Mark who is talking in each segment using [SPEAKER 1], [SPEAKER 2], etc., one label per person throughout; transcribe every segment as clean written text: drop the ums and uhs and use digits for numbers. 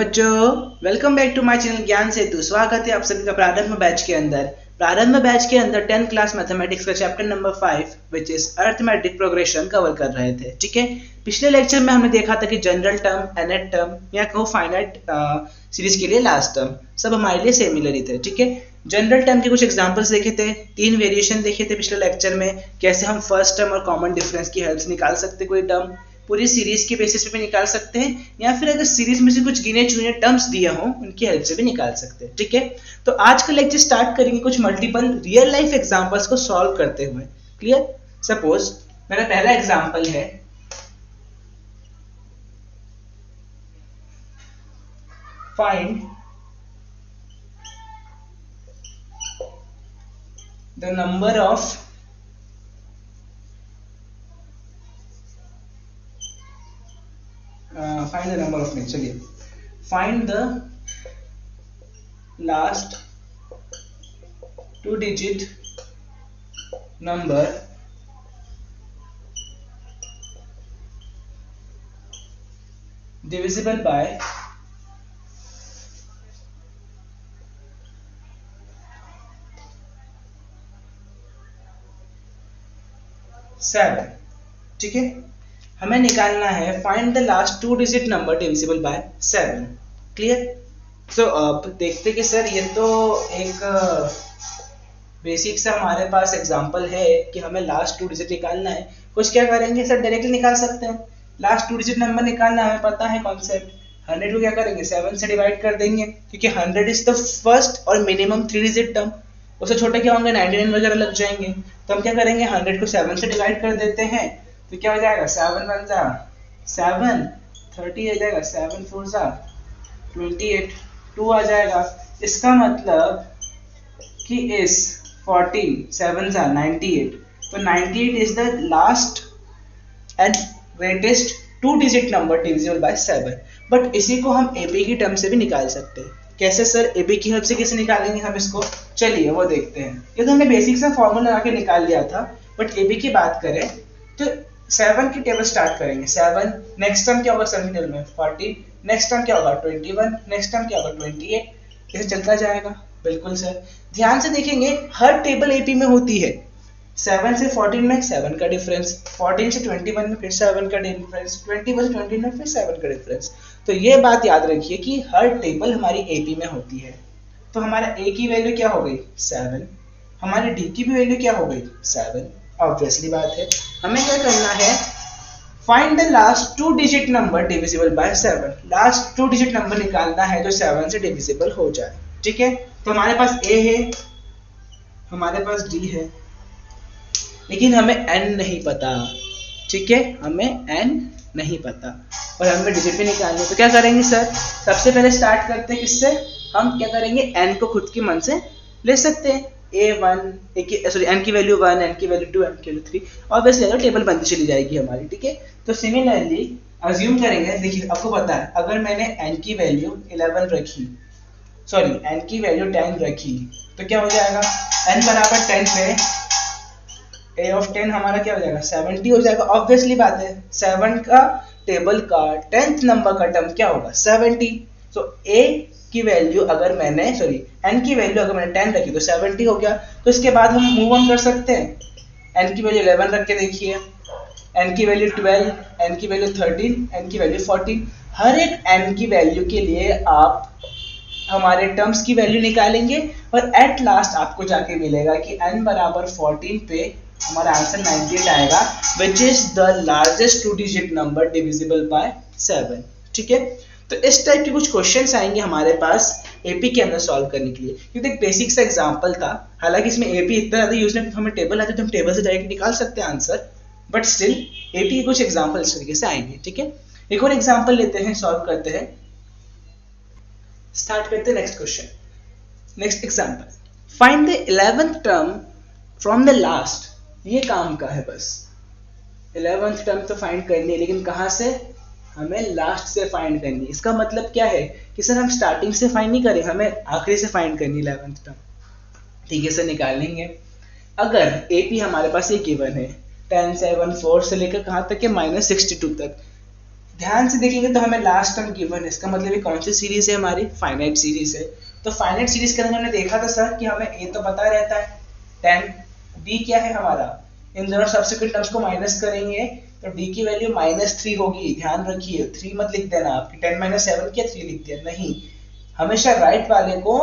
[SPEAKER 1] बच्चों, welcome back to my channel Gyan Setu. स्वागत है आप सभी का प्रारंभ बैच के अंदर। प्रारंभ बैच के अंदर 10th क्लास मैथमेटिक्स का chapter number 5 which is arithmetic progression cover कर रहे थे। ठीक है, पिछले लेक्चर में हमने देखा था कि जनरल टर्म, nth टर्म या कहो फाइनाइट सीरीज के लिए लास्ट टर्म सब हमारे लिए सिमिलर ही थे। ठीक है, जनरल टर्म के कुछ एग्जांपल्स देखे थे, 3 वेरिएशन देखे थे पिछले लेक्चर में, कैसे हम फर्स्ट टर्म और कॉमन डिफरेंस की हेल्प से निकाल सकते कोई टर्म, पूरी सीरीज के बेसिस पे भी निकाल सकते हैं, या फिर अगर सीरीज में से कुछ गिने चुने टर्म्स दिए हों उनकी हेल्प से भी निकाल सकते हैं। ठीक है, तो आज का लेक्चर स्टार्ट करेंगे कुछ मल्टीपल रियल लाइफ एग्जांपल्स को सॉल्व करते हुए। क्लियर? सपोज मेरा पहला एग्जांपल है, find the number of find the number of चलिए find the last 2 digit number divisible by 7। ठीक है, हमें निकालना है find the last 2 digit number divisible by 7। Clear? So अब देखते कि सर ये तो एक बेसिक सा हमारे पास एग्जांपल है कि हमें लास्ट 2 डिजिट निकालना है। कुछ क्या करेंगे सर, डायरेक्टली निकाल सकते हैं। लास्ट 2 डिजिट नंबर निकालना हमें पता है कॉन्सेप्ट। 100 को क्या करेंगे, 7 से डिवाइड कर देंगे, क्योंकि 100 इज द फर्स्ट और मिनिमम 3 डिजिट टर्म। उससे छोटे क्या होंगे, 99 वगैरह लग जाएंगे। तो हम क्या करेंगे, 100 को 7 से डिवाइड कर देते हैं, तो क्या हो जाएगा, 7 बन जा 7, 30 आ जाएगा, 7 4 जा 28, 2 आ जाएगा। इसका मतलब कि इस 14 7 जा 98, तो 98 is the last and greatest 2 digit number divisible by 7। But इसी को हम एबी की टर्म से भी निकाल सकते हैं। कैसे सर, एबी की हेल्प से कैसे निकालेंगे हम इसको, चलिए वो देखते हैं। ये तो हमने बेसिक सा फॉर्मूला लगा के निकाल लिया था, बट एबी की बात करें तो 7 की टेबल स्टार्ट करेंगे। 7 नेक्स्ट टर्म क्या होगा, 7 की टेबल में 40, नेक्स्ट टर्म क्या होगा 21, नेक्स्ट टर्म क्या होगा 28, ऐसे चलता जाएगा। बिल्कुल सर, ध्यान से देखेंगे हर टेबल एपी में होती है। 7 से 14 में 7 का डिफरेंस, 14 से 21 में फिर 7 का डिफरेंस, 21 से 20 में फिर 7 का डिफरेंस। तो ये बात याद रखिए कि हर टेबल हमारी एपी में होती है। तो हमारा ए की वैल्यू क्या हो गई 7, हमारी डी की भी वैल्यू क्या हो गई 7। ऑब्वियसली बात है, हमें क्या करना है, find the last 2 digit number divisible by 7। Last 2 digit number निकालना है जो 7 से डिविजिबल हो जाए। ठीक है, तो हमारे पास ए है, हमारे पास डी है, लेकिन हमें n नहीं पता। ठीक है, हमें n नहीं पता और हमें डिजिट भी निकालनी है। तो क्या करेंगे सर, सबसे पहले स्टार्ट करते हैं किससे, हम क्या करेंगे, n को खुद की मन से ले सकते हैं। a1 n की वैल्यू 1, n की वैल्यू 2, n की वैल्यू 3, ऑब्वियसली अगर टेबल बनती चली जाएगी हमारी। ठीक है, तो सिमिलरली अज्यूम करेंगे, देखिए आपको पता है अगर मैंने n की वैल्यू 11 रखी, सॉरी n की वैल्यू 10 रखी, तो क्या हो जाएगा, n बराबर 10 पे a ऑफ 10 हमारा क्या हो जाएगा 70 हो जाएगा। ऑब्वियसली बात है, 7 का टेबल का 10th नंबर का टर्म क्या होगा 70। तो a की वैल्यू अगर मैंने n की वैल्यू अगर मैंने 10 रखी तो 70 हो गया। तो इसके बाद हम मूव ऑन कर सकते हैं। n की वैल्यू 11 रख के देखिए, n की वैल्यू 12, n की वैल्यू 13, n की वैल्यू 14। हर एक n की वैल्यू के लिए आप हमारे टर्म्स की वैल्यू निकालेंगे और एट लास्ट आपको जाके मिलेगा कि n बराबर 14 पे हमारा आंसर 98 आएगा, which is the largest 2 digit number divisible by 7। ठीक है, तो इस टाइप के कुछ क्वेश्चंस आएंगे हमारे पास एपी के अंदर सॉल्व करने के लिए। क्योंकि एक बेसिक सा एग्जांपल था, हालांकि इसमें एपी इतना ज्यादा यूज नहीं, हमें टेबल आते तो हम टेबल से डायरेक्ट निकाल सकते हैं आंसर, बट स्टिल एपी के कुछ एग्जांपल इस तरीके से आएंगे। ठीक है, एक और एग्जांपल लेते हैं, सॉल्व करते हैं, स्टार्ट करते हैं next question. Next example, find the 11th term from the last. ये काम का है, बस 11th टर्म तो फाइंड करनी है, लेकिन कहां से, हमें लास्ट से फाइंड करनी है। इसका मतलब क्या है कि सर हम स्टार्टिंग से फाइंड नहीं करें, हमें आखिरी से फाइंड करनी है 11th टर्म। ठीक है सर, निकालेंगे। अगर एपी हमारे पास ये गिवन है 10 7 4 से लेकर कहां तक है -62 तक, ध्यान से देखेंगे तो हमें लास्ट टर्म गिवन है, इसका मतलब ये कौन सी सीरीज है हमारी, फाइनाइट सीरीज है। तो फाइनाइट सीरीज के अंदर हमने देखा था सर कि हमें ए तो पता रहता है 10, डी क्या है हमारा, इन दोनों सब्सिक्वेंट टर्म्स को माइनस करेंगे तो डी की वैल्यू -3 होगी। ध्यान रखिए 3 मत लिख देना, आपकी 10 - 7 क्या 3 लिख दिया, नहीं, हमेशा राइट वाले को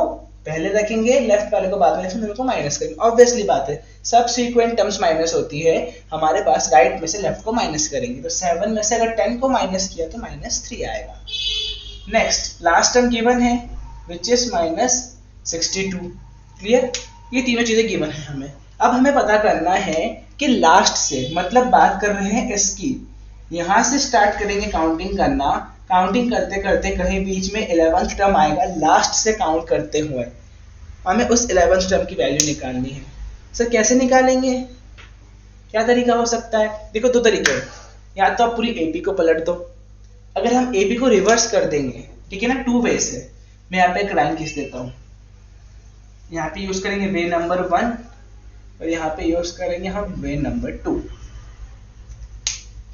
[SPEAKER 1] पहले रखेंगे, लेफ्ट वाले को बाद में, दोनों को माइनस करेंगे। ऑब्वियसली बात है, सबसीक्वेंट टर्म्स माइनस होती है, हमारे पास राइट में से लेफ्ट को माइनस करेंगे, तो 7 में से अगर 10 को माइनस किया तो -3 आएगा। नेक्स्ट लास्ट टर्म गिवन है विच इज -62। क्लियर, ये तीनों चीजें गिवन है हमें। अब हमें पता करना है कि लास्ट से, मतलब बात कर रहे हैं इसकी, यहां से स्टार्ट करेंगे काउंटिंग करना, काउंटिंग करते करते कहीं बीच में 11th टर्म आएगा, लास्ट से काउंट करते हुए हमें उस 11th टर्म की वैल्यू निकालनी है। सर कैसे निकालेंगे, क्या तरीका हो सकता है, देखो दो तरीके हैं, या तो आप पूरी एपी को पलट दो, अगर हम एपी को रिवर्स कर देंगे, ठीक है ना, 2 वे से, मैं यहाँ पे एक लाइन खींच देता हूँ, यहाँ पे यूज करेंगे वे नंबर 1 और यहाँ पे यूज करेंगे हम वे नंबर 2।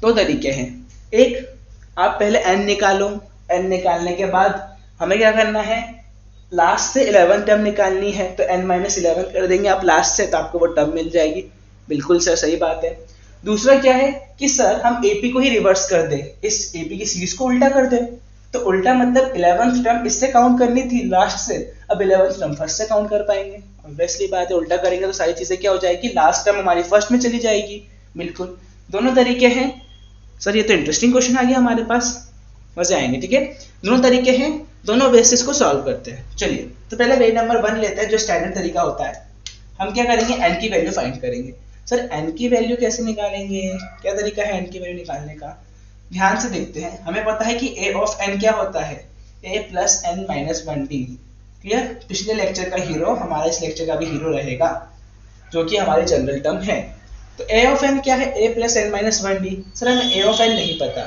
[SPEAKER 1] दो तरीके हैं, एक आप पहले n निकालो, n निकालने के बाद हमें क्या करना है, लास्ट से 11 टर्म निकालनी है, तो n - 11 कर देंगे आप लास्ट से, तो आपको वो टर्म मिल जाएगी। बिल्कुल सर सही बात है। दूसरा क्या है कि सर हम एपी को ही रिवर्स कर दें, इस एपी की सीरीज को उल्टा कर दें, तो उल्टा मतलब 11th टर्म इससे काउंट करनी थी लास्ट से, अब 11th टर्म फर्स्ट से काउंट कर पाएंगे। ऑब्वियसली बात है, उल्टा करेंगे तो सारी चीजें क्या हो जाएगी, लास्ट टर्म हमारी फर्स्ट में चली जाएगी। बिल्कुल, दोनों तरीके हैं सर, ये तो इंटरेस्टिंग क्वेश्चन आ गया हमारे पास, मजे आएंगे। ठीक है, दोनों तरीके हैं, दोनों बेसिस को सॉल्व करते हैं। चलिए तो पहले वे नंबर 1 लेते हैं, जो स्टैंडर्ड तरीका होता है। हम क्या करेंगे, n की वैल्यू फाइंड करेंगे। सर n की वैल्यू कैसे निकालेंगे, क्या तरीका है n की वैल्यू निकालने का, ध्यान से देखते हैं। हमें पता है कि a ऑफ n क्या होता है, a + n - 1d। क्लियर, पिछले लेक्चर का हीरो हमारा इस लेक्चर का भी हीरो रहेगा, जो कि हमारी जनरल टर्म है। तो a ऑफ n क्या है, a + n - 1d। सर हमें a ऑफ n नहीं पता,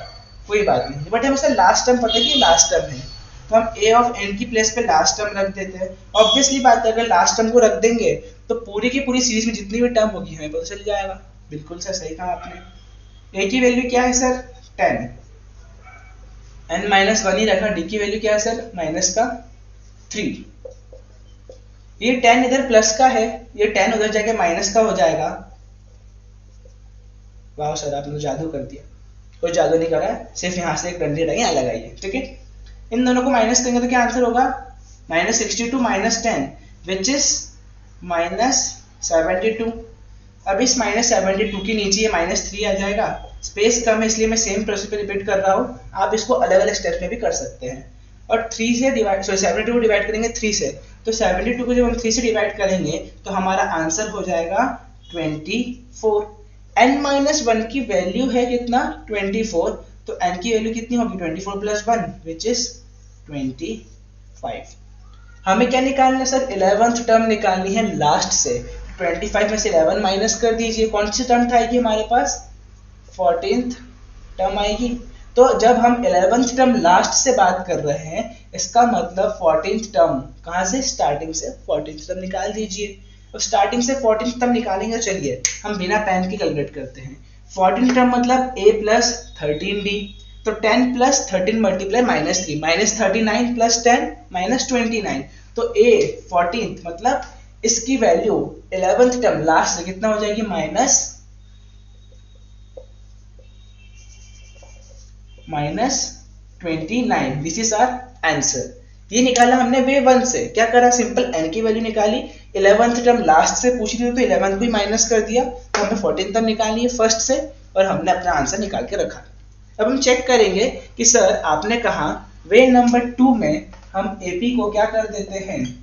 [SPEAKER 1] कोई बात नहीं, बट हमें सर लास्ट टर्म पता है कि लास्ट टर्म है, तो हम a ऑफ n की प्लेस पे लास्ट टर्म रख देते हैं। ऑब्वियसली बात है, अगर लास्ट टर्म को रख देंगे तो पूरी की पूरी सीरीज में जितनी भी टर्म होगी हमें पता चल जाएगा। बिल्कुल सर सही कहा आपने। a की वैल्यू क्या है सर 10, n - 1 ही रखा, d की वैल्यू क्या है सर -3। ये 10 इधर प्लस का है, ये 10 उधर जाके माइनस का हो जाएगा। वाह सर आपने तो जादू कर दिया, कोई जादू नहीं करा, सिर्फ यहाँ से एक डंडी हटाइए, यहाँ लगाइए। ठीक है, इन दोनों को माइनस करेंगे तो क्या आंसर होगा, -62 - 10 विच इज -72। अब इस -72 के नीचे ये -3 आ जाएगा, स्पेस कम है इसलिए मैं सेम प्रोसेस पे रिपीट कर रहा हूँ, आप इसको अलग अलग स्टेप्स में भी कर सकते हैं। और 3 से डिवाइड, 72 को डिवाइड करेंगे 3 से, तो 72 को जब हम 3 से डिवाइड करेंगे तो हमारा आंसर हो जाएगा 24। n - 1 की वैल्यू है कितना 24, तो n की वैल्यू कितनी होगी 24 + 1 विच इज 25। हमें क्या निकालना है सर, 11th टर्म निकालनी है लास्ट से। 25 में से 11 माइनस कर दीजिए, कौन सी टर्म आएगी हमारे पास, 14th टर्म आएगी। तो जब हम 11th टर्म लास्ट से बात कर रहे हैं, इसका मतलब 14th टर्म कहाँ से, स्टार्टिंग से 14th टर्म निकाल दीजिए। तो स्टार्टिंग से 14th टर्म निकालेंगे, चलिए हम बिना पेन के कैलकुलेट करते हैं। 14th टर्म मतलब a + 13d, तो 10 + 13 मल्टीप्लाई -3, -39 + 10 -29, तो a 14th मतलब इसकी वैल्यू 11th टर्म लास्ट से कितना हो जाएगी, -29। This is our answer. ये निकाला हमने वे 1 से, क्या करा, सिंपल n की वैल्यू निकाली, 11th टर्म लास्ट से पूछी थी तो 11th को ही माइनस कर दिया, तो हमें 14th टर्म निकालनी है फर्स्ट से, और हमने अपना आंसर निकाल के रखा। अब हम चेक करेंगे कि सर आपने कहा वे नंबर 2 में हम AP को क्या कर देते हैं,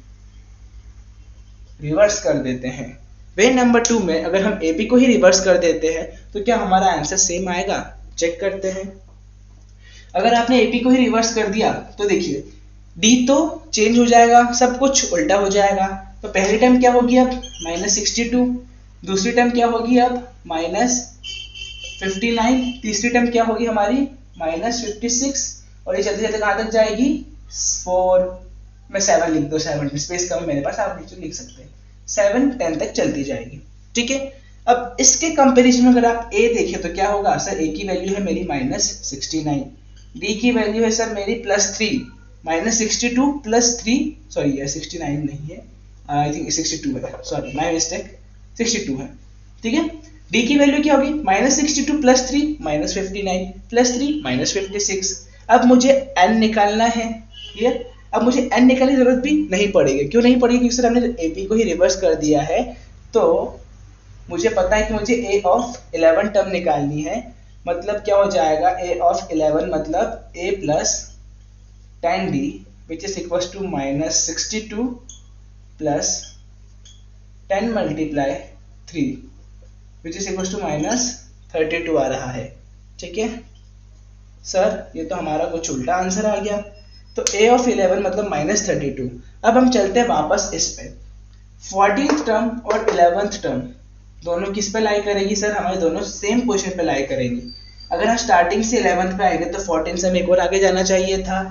[SPEAKER 1] रिवर्स कर देते हैं। वे नंबर 2 में अगर हम AP को ही रिवर्स कर देते हैं तो क्या हमारा आंसर सेम आएगा, चेक करते हैं। अगर आपने AP को ही रिवर्स कर दिया तो देखिए D तो चेंज हो जाएगा, सब कुछ उल्टा हो जाएगा। तो पहली टर्म क्या होगी अब -62, दूसरी टर्म क्या होगी अब -59, तीसरी टर्म क्या होगी हमारी -56, और ये चलते चलते कहाँ तक जाएगी 4, मैं 7 लिख दो, 7 स्पेस कम मेरे पास, आप नीचे लिख सकते हैं, 7 10 तक चलती जाएगी। ठीक है, अब इसके कंपैरिजन में अगर आप A देखें तो क्या होगा सर, A की वैल्यू है मेरी -69, डी की वैल्यू है सर मेरी +3 -62 +3, सॉरी ये 69 नहीं है, आई थिंक 62 है, सॉरी माय मिस्टेक, 62 है, ठीक है। डी की वैल्यू क्या होगी -62 +3 -59 +3 -56। अब मुझे n निकालना है, क्लियर। अब मुझे n निकालने की जरूरत भी नहीं पड़ेगी, क्यों नहीं पड़ेगी, क्योंकि सर हमने एपी को ही रिवर्स कर दिया है, तो मुझे पता है कि मुझे a ऑफ 11 टर्म निकालनी है। मतलब क्या हो जाएगा, a ऑफ 11 मतलब a plus 10d which is equal to -62 plus 10 multiply 3 which is equal to -32 आ रहा है, ठीक है। सर ये तो हमारा कुछ उल्टा आंसर आ गया, तो a ऑफ 11 मतलब -32। अब हम चलते हैं वापस इस पे, 14th टर्म और 11th टर्म दोनों किस पे लाई करेगी सर, हमारे दोनों सेम पोजीशन पे लाई करेंगी। अगर हम स्टार्टिंग से 11th पे आएंगे तो 14 से हमें एक और आगे जाना चाहिए था।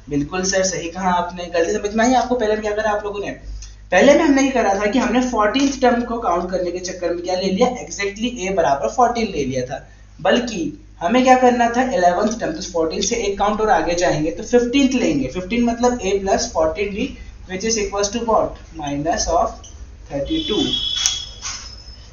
[SPEAKER 1] बिल्कुल सर सही कहा आपने, गलती समझ में आई आपको। पहले क्या करा आप लोगों ने, पहले में हमने ये करा था कि हमने 14th टर्म को काउंट करने के चक्कर में क्या ले लिया, एग्जैक्टली a बराबर 14 ले लिया था, बल्कि हमें क्या करना था 11th टर्म, तो 14 से एक काउंट और आगे जाएंगे तो 15th लेंगे, 15 मतलब a plus 14d which is equal to what, -32।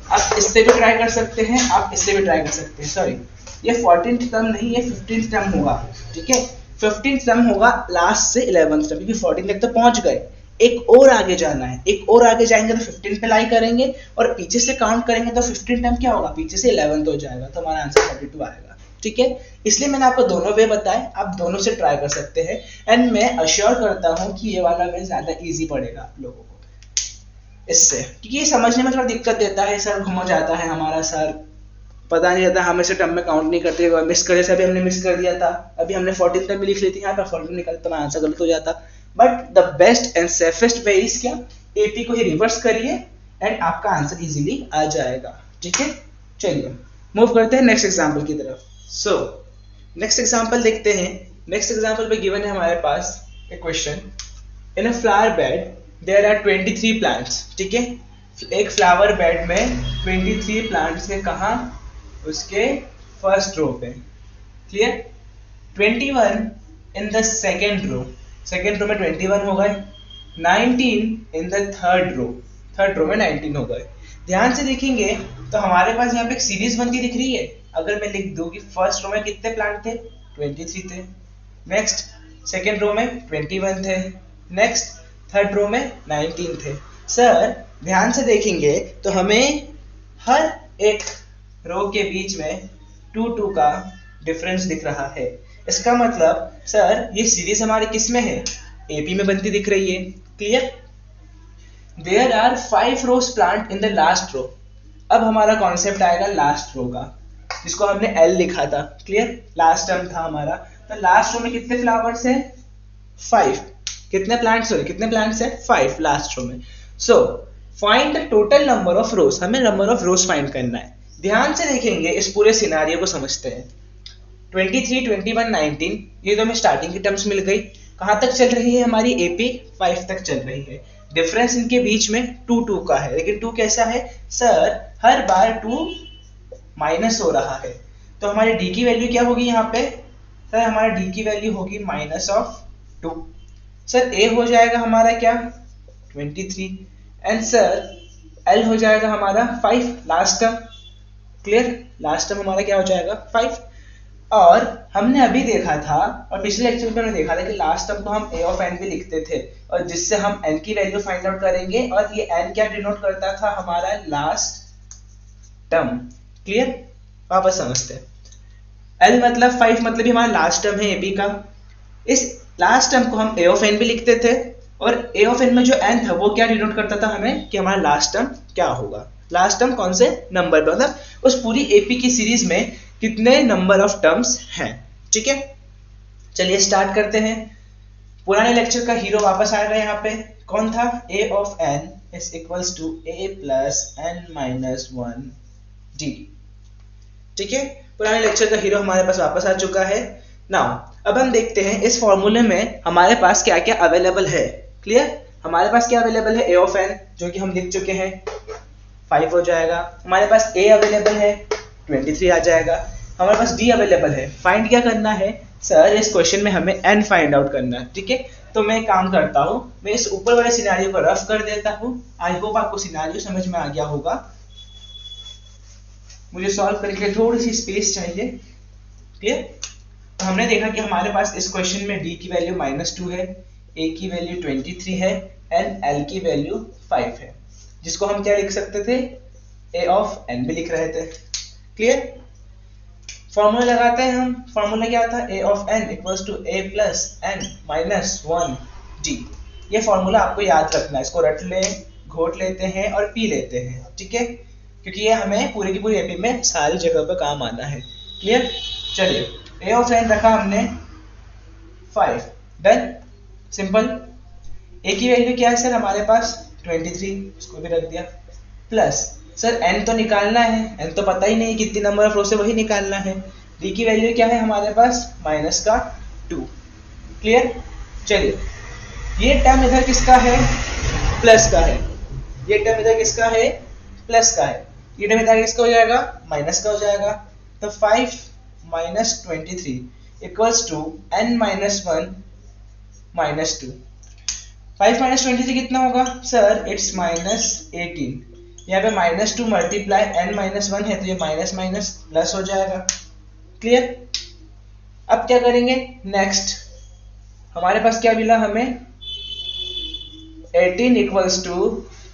[SPEAKER 1] आप इससे भी ट्राई कर सकते हैं, आप इससे भी ट्राई कर सकते हैं, सॉरी ये 14th टर्म नहीं, ये 15th टर्म होगा, ठीक है। 15th टर्म होगा लास्ट से 11th टर्म, क्योंकि 14 तक तो पहुंच गए, एक और आगे जाना है, एक और आगे जाएंगे तो 15 पे लाई करेंगे और पीछे से काउंट करेंगे तो 15 टर्म क्या होगा, पीछे से 11th हो जाएगा, तो हमारा आंसर 32 आएगा, ठीक है। इसलिए मैंने आपको दोनों वे बताए, आप दोनों से ट्राई कर सकते हैं, एंड मैं अश्योर करता हूं कि ये वाला वे ज्यादा इजी पड़ेगा आप लोगों को इससे, क्योंकि ये समझने में थोड़ा दिक्कत देता है, सर घुमा जाता है हमारा, सर पता नहीं रहता, हम इसे टर्म में काउंट नहीं करते, मिस करे से अभी हमने मिस कर दिया था, अभी हमने 14 टर्म में लिख ली थी, यहाँ पर 14 निकाल तो आंसर गलत हो जाता। But the best and safest way is क्या, एपी को ही रिवर्स करिए एंड आपका आंसर इजीली आ जाएगा, ठीक है। चलिए मूव करते हैं नेक्स्ट एग्जांपल की तरफ। सो नेक्स्ट एग्जांपल देखते हैं। नेक्स्ट एग्जांपल पे गिवन है हमारे पास एक question, in a flower bed there are 23 plants, ठीक है। एक फ्लावर बेड में 23 प्लांट्स है, कहाँ, उसके फर्स्ट रो पे, clear. 21 in the second row, second row में 21 हो गए, 19 इन द थर्ड रो में 19 हो गए। ध्यान से देखेंगे तो हमारे पास यहाँ पे एक सीरीज बनती दिख रही है। अगर मैं लिख दूं कि फर्स्ट रो में कितने प्लांट थे, 23 थे, नेक्स्ट सेकेंड रो में 21 थे, नेक्स्ट थर्ड रो में 19 थे। सर ध्यान से देखेंगे तो हमें हर एक रो के बीच में 2 का डिफरेंस दिख रहा है। इसका मतलब सर ये सीरीज हमारी किस में है, एपी में बनती दिख रही है, clear. There are 5 rose plant in the last row. अब हमारा कॉन्सेप्ट आएगा लास्ट रो का, जिसको हमने एल लिखा था, क्लियर, लास्ट टर्म था हमारा। तो लास्ट रो में कितने फ्लावर्स है, 5, कितने प्लांट्स, सॉरी कितने प्लांट्स है, 5 लास्ट रो में। So find the total number of रोज, हमें नंबर ऑफ रोज फाइंड करना है। ध्यान से देखेंगे, इस पूरे सिनारियो को समझते हैं। 23, 21, 19 ये तो हमें स्टार्टिंग की टर्म्स मिल गई। कहां तक चल रही है हमारी एपी, 5 तक चल रही है। डिफरेंस इनके बीच में 2 का है, लेकिन 2 कैसा है सर, हर बार 2 माइनस हो रहा है। तो हमारी डी की वैल्यू क्या होगी यहाँ पे, सर हमारा डी की वैल्यू होगी -2। सर ए हो जाएगा हमारा क्या, 23, एंड सर एल हो जाएगा हमारा 5, last term, clear, last term हमारा क्या हो जाएगा 5। और हमने अभी देखा था और पिछले लेक्चर में हमने देखा था कि लास्ट टर्म को हम a ऑफ n भी लिखते थे, और जिससे हम n की वैल्यू फाइंड आउट करेंगे, और ये n क्या डिनोट करता था, हमारा लास्ट टर्म, क्लियर। वापस समझते हैं, l मतलब 5 मतलब हमारा लास्ट टर्म है ab का। इस लास्ट टर्म को हम a ऑफ n भी लिखते थे, और a ऑफ n में जो n था वो क्या डिनोट करता था हमें, कि हमारा लास्ट टर्म क्या होगा, लास्ट टर्म कौन से नंबर पे, मतलब उस पूरी एपी की सीरीज में कितने नंबर ऑफ टर्म्स हैं, ठीक है। चलिए स्टार्ट करते हैं। पुराने लेक्चर का हीरो वापस आएगा यहाँ पे, कौन था, a ऑफ n is equals to a plus n minus 1 d, ठीक है। पुराने लेक्चर का हीरो हमारे पास वापस आ चुका है। नाउ अब हम देखते हैं इस फॉर्मूले में हमारे पास क्या क्या अवेलेबल है, क्लियर। हमारे पास क्या अवेलेबल है, a ऑफ n जो कि हम लिख चुके हैं 5 हो जाएगा, हमारे पास a अवेलेबल है 23 आ जाएगा, हमारे पास डी अवेलेबल है। फाइंड क्या करना है सर, इस क्वेश्चन में हमें एन फाइंड आउट करना है, ठीक है। तो मैं एक काम करता हूँ, मैं इस ऊपर वाले सिनेरियो को रफ कर देता हूँ। आई होप आपको सिनेरियो समझ में आ गया होगा। मुझे सॉल्व करने के लिए थोड़ी सी स्पेस चाहिए, क्लियर। तो हमने देखा कि हमारे पास इस क्वेश्चन में डी की वैल्यू -2 है, ए की वैल्यू 23 है एंड एल की वैल्यू 5 है, जिसको हम क्या लिख सकते थे, ए ऑफ एन भी लिख रहे थे, क्लियर। फॉर्मूला लगाते हैं हम। फॉर्मूला क्या था, A of N equals to A plus N minus 1 D. ये फॉर्मूला आपको याद रखना है, इसको रट लें, घोट लेते हैं और पी लेते हैं, ठीक है, क्योंकि ये हमें पूरी की पूरी एपी में सारी जगह पर काम आना है, क्लियर। चलिए, ए ऑफ एन रखा हमने 5, डन, सिंपल। ए की वैल्यू क्या है सर हमारे पास 23, उसको भी रख दिया, प्लस सर एन तो निकालना है, एन तो पता ही नहीं कितनी नंबर ऑफ रो से, वही निकालना है। डी की वैल्यू क्या है हमारे पास -2, क्लियर। चलिए, ये टर्म इधर किसका है, प्लस का है, ये टर्म इधर किसका है, प्लस का है, ये टर्म इधर किसका हो जाएगा, माइनस का हो जाएगा। तो 5 - 23 इक्वल्स टू n - 1 -2। 5 - 23 कितना होगा सर, इट्स -18। यहाँ पे -2 मल्टीप्लाई n - 1 है, तो ये माइनस माइनस प्लस हो जाएगा, क्लियर। अब क्या करेंगे, नेक्स्ट हमारे पास क्या मिला हमें, 18 इक्वल्स टू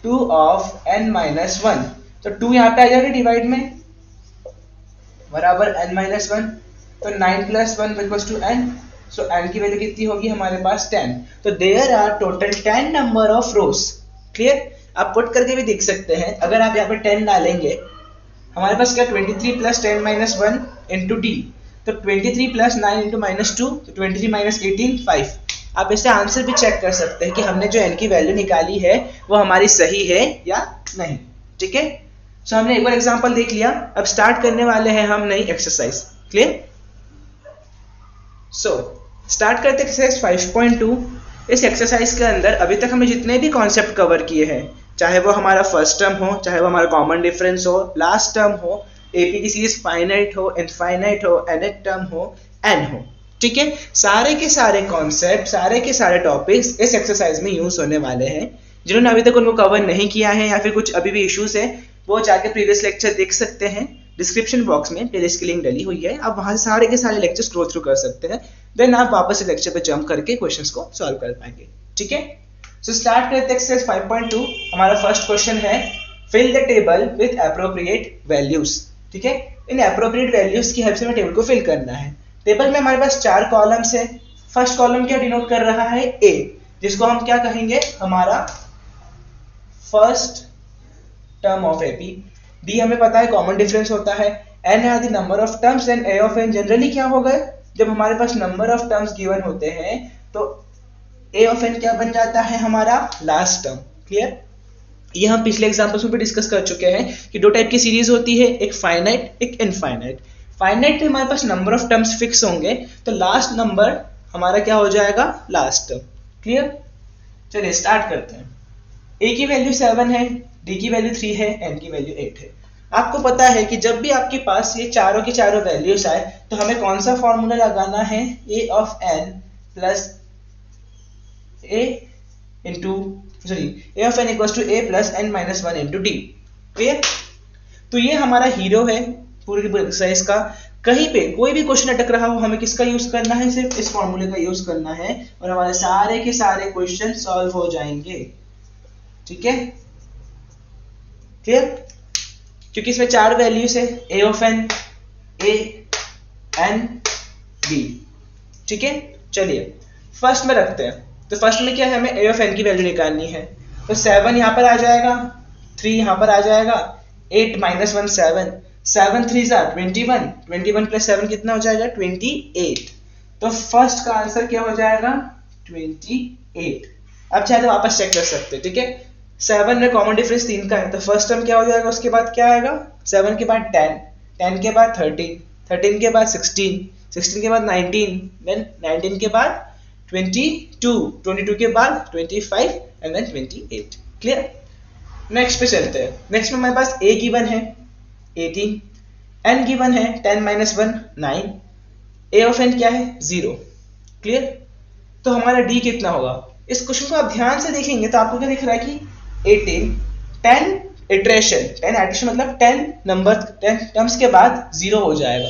[SPEAKER 1] 2 ऑफ n - 1। तो 2 यहाँ पे आ जाएगा डिवाइड में, बराबर n - 1, तो 9 + 1 equals to n। So n की वैल्यू कितनी होगी हमारे पास 10। तो there are total 10 number of rows, clear. आप पुट करके भी देख सकते हैं, अगर आप यहाँ पे 10 डालेंगे, हमारे पास क्या 23 + 10 - 1 इंटू डी, तो 23 + 9 इंटू -2, तो 23 - 18 5। आप इससे आंसर भी चेक कर सकते हैं कि हमने जो n की वैल्यू निकाली है वो हमारी सही है या नहीं, ठीक है। सो हमने एक बार एग्जांपल देख लिया, अब स्टार्ट करने वाले हैं हम नई एक्सरसाइज, क्लियर। सो स्टार्ट करते हैं एक्सरसाइज 5.2। इस एक्सरसाइज के अंदर अभी तक हमने जितने भी कॉन्सेप्ट कवर किए हैं, चाहे वो हमारा फर्स्ट टर्म हो, चाहे वो हमारा कॉमन डिफरेंस हो, लास्ट टर्म हो, एपी की सीरीज फाइनाइट हो, इनफाइनाइट हो, nth टर्म हो, n हो, ठीक है, सारे के सारे कॉन्सेप्ट, सारे के सारे टॉपिक्स इस एक्सरसाइज में यूज होने वाले हैं। जिन्होंने अभी तक उनको कवर नहीं किया है या फिर कुछ अभी भी इश्यूज है, वो जाके प्रीवियस लेक्चर देख सकते हैं। डिस्क्रिप्शन बॉक्स में प्लेलिस्ट की लिंक डली हुई है, आप वहां से सारे के सारे लेक्चर्स स्क्रॉल थ्रू कर सकते हैं, देन आप वापस से लेक्चर पे जंप करके क्वेश्चंस को सॉल्व कर पाएंगे, ठीक है। सो स्टार्ट करते हैं एक्सरसाइज 5.2। हमारा फर्स्ट क्वेश्चन है, fill the table with appropriate values, ठीक है। इन एप्रोप्रिएट वैल्यूज की हेल्प से हमें टेबल को फिल करना है। टेबल में हमारे पास 4 कॉलम्स है। फर्स्ट कॉलम क्या डिनोट कर रहा है, ए, जिसको हम क्या कहेंगे, हमारा first term of AP. D हमें पता है कॉमन डिफरेंस होता है। N are the number of terms and A of N generally क्या होगा, जब हमारे पास नंबर ऑफ टर्म्स गिवन होते हैं तो ए ऑफ एन क्या बन जाता है, हमारा लास्ट टर्म, क्लियर। ये हम पिछले एग्जांपल्स में भी डिस्कस कर चुके हैं कि 2 टाइप की सीरीज होती है, एक फाइनाइट, एक इनफाइनाइट। फाइनाइट में हमारे पास नंबर ऑफ टर्म्स फिक्स होंगे, तो लास्ट नंबर हमारा क्या हो जाएगा, लास्ट टर्म, क्लियर। चलिए स्टार्ट करते हैं। ए की वैल्यू 7 है, डी की वैल्यू 3 है, एन की वैल्यू 8 है। आपको पता है कि जब भी आपके पास ये चारों की चारों वैल्यूज आए तो हमें कौन सा फॉर्मूला लगाना है, A of N plus A into A of N equals to A plus N minus 1 into D, clear. तो ये हमारा हीरो है पूरी एक्सरसाइज का। कहीं पे कोई भी क्वेश्चन अटक रहा हो, हमें किसका यूज करना है, सिर्फ इस फॉर्मूले का यूज करना है और हमारे सारे के सारे क्वेश्चन सॉल्व हो जाएंगे, ठीक है, क्लियर। क्योंकि इसमें 4 वैल्यूज है, A of N, A, N, D, ठीक है। चलिए फर्स्ट में रखते हैं। तो फर्स्ट में क्या है, हमें ए ऑफ एन की वैल्यू निकालनी है। तो 7 यहाँ पर आ जाएगा, 3 यहाँ पर आ जाएगा, 8 माइनस 1 7, 7 3 21, 21 प्लस 7 कितना हो जाएगा, 28। तो फर्स्ट का आंसर क्या हो जाएगा, 28। अब चाहे तो वापस चेक कर सकते हैं, ठीक है। 7 में कॉमन डिफरेंस 3 का है, तो फर्स्ट टर्म क्या हो जाएगा, उसके बाद क्या आएगा, 7 के बाद 10, 10 के बाद 13, 13 के बाद 16, 16 के बाद 19, देन 19 के बाद 22, 22 के बाद 25 एंड देन 28, क्लियर। नेक्स्ट पे चलते हैं। नेक्स्ट में हमारे पास ए गिवन है 18, n गिवन है 10 माइनस 1 9, a ऑफ n क्या है 0। क्लियर। तो हमारा d कितना होगा? इस क्वेश्चन को आप ध्यान से देखेंगे तो आपको क्या दिख रहा है कि 18 10 इटरेशन, 10 एडिशन मतलब 10 नंबर 10 टर्म्स के बाद 0 हो जाएगा।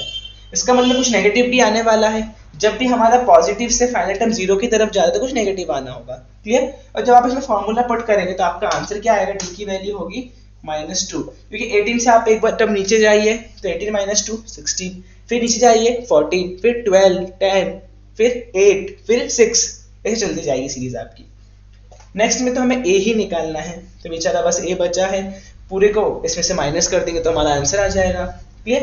[SPEAKER 1] इसका मतलब कुछ नेगेटिव भी आने वाला है। जब भी हमारा पॉजिटिव से फाइनल टर्म 0 की तरफ जा रहा है तो कुछ नेगेटिव आना होगा। क्लियर। और जब आप इसमें फॉर्मूला पुट करेंगे तो आपका आंसर क्या आएगा? d की वैल्यू होगी -2, क्योंकि 18 से आप एक बार टर्म नीचे जाइए तो 18 माइनस 2 16, फिर नीचे जाइए 14, फिर 12 10, फिर 8, फिर 6, ऐसे चलती जाएगी सीरीज आपकी। नेक्स्ट में तो हमें a ही निकालना है, तो बेचारा बस a बचा है, पूरे को इसमें से माइनस कर देंगे तो हमारा आंसर आ जाएगा। क्लियर।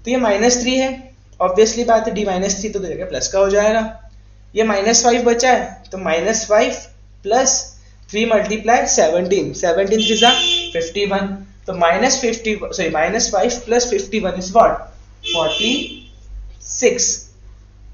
[SPEAKER 1] तो ये -3 है, ऑब्वियसली बात है d -3 तो जगह प्लस का हो जाएगा। ये -5 बचा है तो -5 प्लस 3 मल्टीप्लाई 17, 17 3 51, तो -5 प्लस 51 इज व्हाट 46।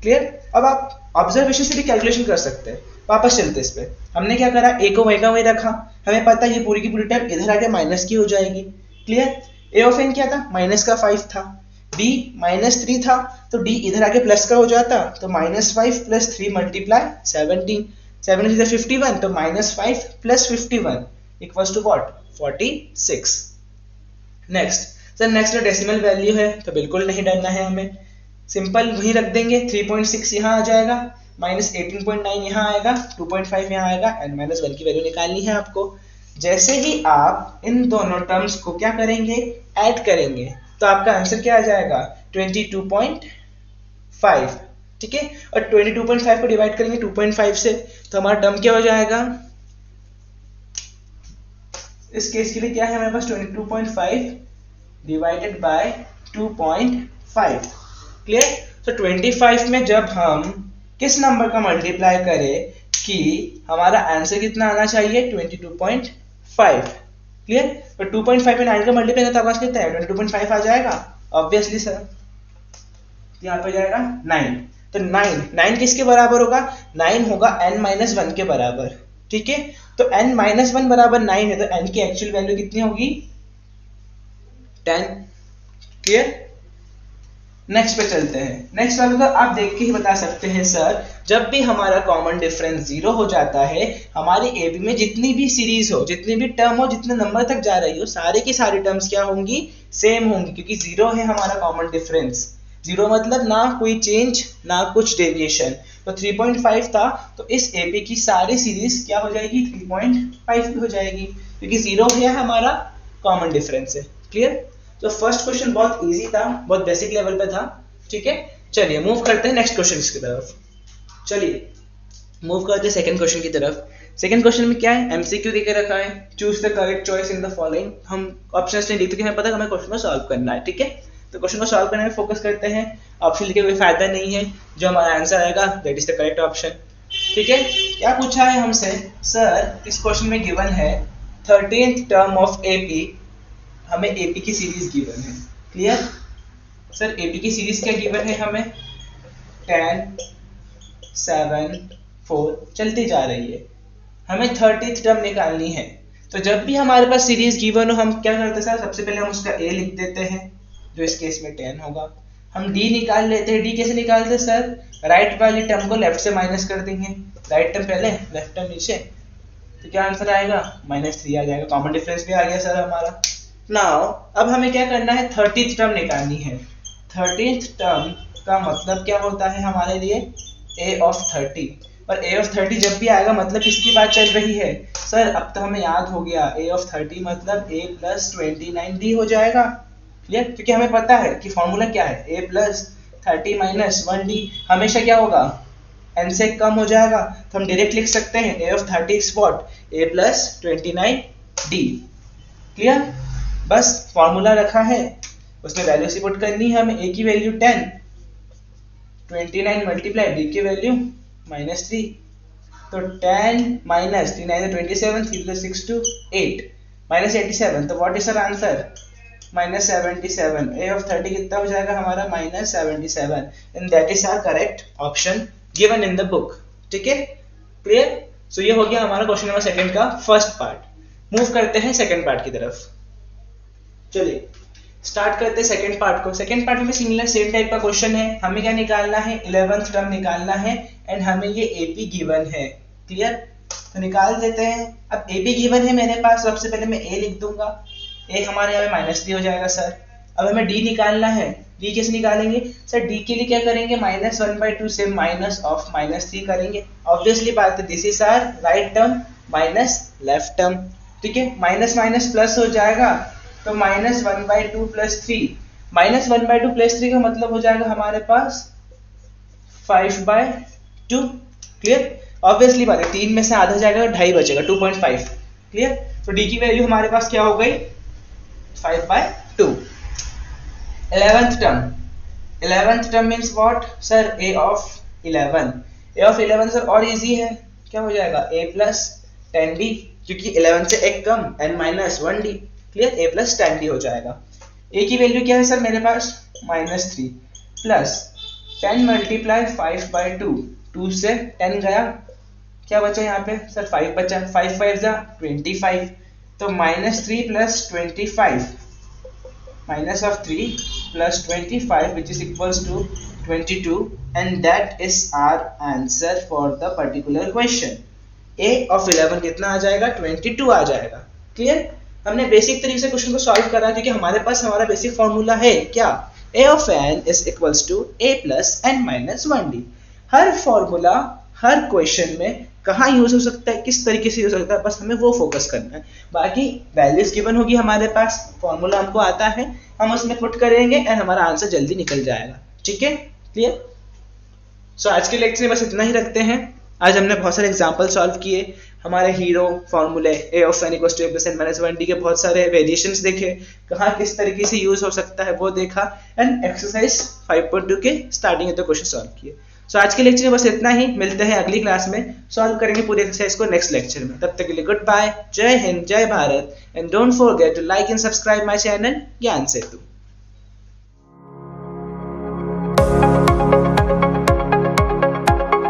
[SPEAKER 1] क्लियर। अब आप ऑब्जर्वेशन से भी कैलकुलेशन कर सकते हैं। वापस चलते इस पे, हमने क्या करा, a को वही का वही रखा, हमें पता है ये पूरी की पूरी टर्म इधर आके माइनस की हो जाएगी। क्लियर। a ऑफ n क्या था? माइनस का 5 था, d -3 था तो d इधर आके प्लस का हो जाता, तो -5 प्लस 3 मल्टीप्लाई 17, 7 is 51, तो -5 plus 51 equals to what 46। Next sir, next decimal value है तो बिल्कुल नहीं डरना है हमें, सिंपल वही रख देंगे। 3.6 यहाँ आ जाएगा, -18.9 यहाँ आएगा, 2.5 यहाँ आएगा, एंड -1 की वैल्यू निकालनी है आपको। जैसे ही आप इन दोनों टर्म्स को क्या करेंगे, ऐड करेंगे, तो आपका आंसर क्या आ जाएगा 22.5। ठीक है। और 22.5 को डिवाइड करेंगे 2.5 से तो हमारा टर्म क्या हो जाएगा, इस केस के लिए क्या है हमारे पास 22.5 डिवाइडेड बाय 2.5। क्लियर। तो 25 में जब हम किस नंबर का मल्टीप्लाई करें कि हमारा आंसर कितना आना चाहिए 22.5। क्लियर। तो 2.5 में 9 का मल्टीप्लाई करता है कितना है 22.5 आ जाएगा ऑब्वियसली सर, यहाँ पे जाएगा 9। तो 9 किसके बराबर होगा, 9 होगा n-1 के बराबर। ठीक है। तो n-1 बराबर 9 है तो n की एक्चुअल वैल्यू कितनी होगी 10। क्लियर। नेक्स्ट पे चलते हैं। नेक्स्ट वाले को आप देख के ही बता सकते हैं सर, जब भी हमारा कॉमन डिफरेंस 0 हो जाता है, हमारी AB में जितनी भी सीरीज हो, जितनी भी टर्म हो, जितने नंबर तक जा रही हो, सारे की सारी टर्म्स क्या होंगी, सेम होंगी, क्योंकि 0 है हमारा कॉमन डिफरेंस। 0 मतलब ना कोई चेंज ना कुछ डेविएशन। तो 3.5 था तो इस AB की सारी सीरीज क्या हो जाएगी 3.5 हो जाएगी, क्योंकि 0 है हमारा कॉमन डिफरेंस है। क्लियर। तो फर्स्ट क्वेश्चन बहुत इजी था, बहुत बेसिक लेवल पे था। ठीक है। चलिए मूव करते हैं नेक्स्ट क्वेश्चन की तरफ। चलिए मूव करते हैं सेकंड क्वेश्चन की तरफ। सेकंड क्वेश्चन में क्या है, एमसीक्यू देके रखा है, choose the correct choice in the following. हम ऑप्शंस नहीं लिखते, हमें पता है हमें क्वेश्चन को सॉल्व करना है। ठीक है। तो क्वेश्चन को सॉल्व करने में फोकस करते हैं, ऑप्शन लिखे कोई फायदा नहीं है, जो हमारा आंसर आएगा that is the correct option. ठीक है। क्या पूछा है हमसे, सर इस क्वेश्चन में गिवन है 13th टर्म ऑफ एपी, हमें एपी की सीरीज गिवन है। क्लियर। सर एपी की सीरीज क्या गिवन है हमें 10 7 4 चलती जा रही है, हमें 30th टर्म निकालनी है। तो जब भी हमारे पास सीरीज गिवन हो हम क्या करते हैं सर, सबसे पहले हम उसका ए लिख देते हैं जो इस केस में 10 होगा, हम डी निकाल लेते हैं। डी कैसे निकालते हैं सर, राइट वाली टर्म को लेफ्ट से माइनस कर देंगे, राइट टर्म पहले लेफ्ट टर्म नीचे, तो क्या आंसर आएगा -3 आ जाएगा। कॉमन डिफरेंस भी आ गया सर हमारा। नाउ अब हमें क्या करना है 30th टर्म निकालनी है। 30th टर्म का मतलब क्या होता है हमारे लिए a of 30, और a of 30 जब भी आएगा मतलब किसकी बात चल रही है सर, अब तो हमें याद हो गया a of 30 मतलब a plus 29d हो जाएगा। क्लियर। क्योंकि हमें पता है कि फॉर्मूला क्या है, a plus 30 minus 1d हमेशा क्या होगा n से कम हो जाएगा, तो हम डायरेक्ट लिख सकते हैं a of 30 is what a plus 29d। Clear. बस फॉर्मूला रखा है, उसमें वैल्यू से पुट करनी है हमें। a की वैल्यू 10, 29 मल्टीप्लाई d की वैल्यू -3, तो 10 माइनस 3 9 27, 3 6 2 8 -87, तो what is our answer -77। a of 30 कितना हो जाएगा हमारा -77, and that is our correct option given in the book. ठीक है। क्लियर। सो ये हो गया हमारा क्वेश्चन नंबर सेकंड का फर्स्ट पार्ट। मूव करते हैं सेकंड पार्ट की तरफ। चलिए स्टार्ट करते सेकंड पार्ट को। सेकंड पार्ट में सिमिलर सेम टाइप का क्वेश्चन है, हमें क्या निकालना है, 11th टर्म निकालना है एंड हमें ये एपी गिवन है। क्लियर, तो निकाल देते हैं। अब एपी गिवन है मेरे पास, सबसे पहले मैं ए लिख दूंगा, ए हमारे यहाँ -3 हो जाएगा सर। अब हमें डी निकालना है, डी कैसे निकालेंगे सर, डी के लिए क्या करेंगे, -1/2 से माइनस ऑफ -3 करेंगे। ऑब्वियसली बात है, this is our right term minus left term, ठीक है। माइनस माइनस प्लस हो जाएगा, तो -1/2 + 3, -1/2 + 3 का मतलब हो जाएगा हमारे पास 5/2। क्लियर, ऑब्वियसली बात है, 3 में से आधा जाएगा तो 2.5 बचेगा, 2.5। क्लियर, तो डी की वैल्यू हमारे पास क्या हो गई, 5/2। 11th term means what sir, a of 11 sir और इजी है, क्या हो जाएगा a + 10d, क्योंकि 11 से एक कम n - 1d। Clear, a + 10d हो जाएगा। a की वैल्यू क्या है सर मेरे पास, -3 प्लस 10 × 5/2, 2 से 10 गया, क्या बचा यहाँ पे सर, 5 बचा, 5 5 जा 25, तो -3 + 25, minus of 3 plus 25 which is equals to 22, and that is our answer for the particular question. a of 11 कितना आ जाएगा, 22 आ जाएगा। क्लियर, हमने बेसिक तरीके से क्वेश्चन को सॉल्व करा, क्योंकि हमारे पास हमारा बेसिक फॉर्मूला है क्या, a of n is equals to a plus n minus 1d। Her formula her question में कहाँ यूज हो सकता है, किस तरीके से यूज हो सकता है, बस हमें वो फोकस करना है। बाकी वैल्यूज गिवन होगी हमारे पास, फॉर्मूला हमको आता है, हम उसमें पुट करेंगे एंड हमारा आंसर जल्दी निकल जाएगा। ठीक है, क्लियर। सो आज के लेक्चर में बस इतना ही रखते हैं। आज हमने बहुत सारे एग्जाम्पल सॉल्व किए, हमारे हीरो फॉर्मूले a of n = a + n - 1d के बहुत सारे वेरिएशंस देखे, कहाँ किस तरीके से यूज हो सकता है वो देखा, एंड एक्सरसाइज 5.2 के स्टार्टिंग में तो क्वेश्चन सॉल्व किए। सो आज के लेक्चर में बस इतना ही, मिलते हैं अगली क्लास में, सॉल्व करेंगे पूरी एक्सरसाइज को नेक्स्ट लेक्चर में। तब तक के लिए good bye, Jai Hind, Jai Bharat, and don't forget to like and subscribe my channel Gyan Setu.